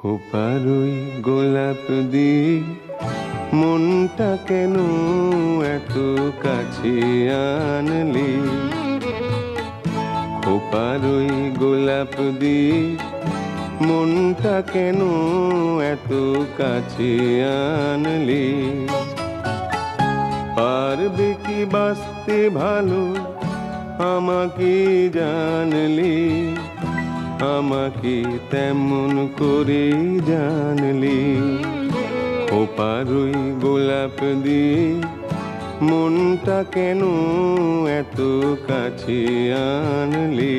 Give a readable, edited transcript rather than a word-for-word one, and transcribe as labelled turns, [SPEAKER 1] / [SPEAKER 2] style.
[SPEAKER 1] খোপারই গোলাপ দিয়ে মনটা কেন এত কাছে আনলি? খোপারই গোলাপ দিয়ে মনটা কেন এত কাছে আনলি? পারবে কি বাঁচতে ভালো আমাকে জানলি? আমাকে তেমন করে জানলি? খোপারই গোলাপ দিয়ে মনটা কেন এত কাছে আনলি?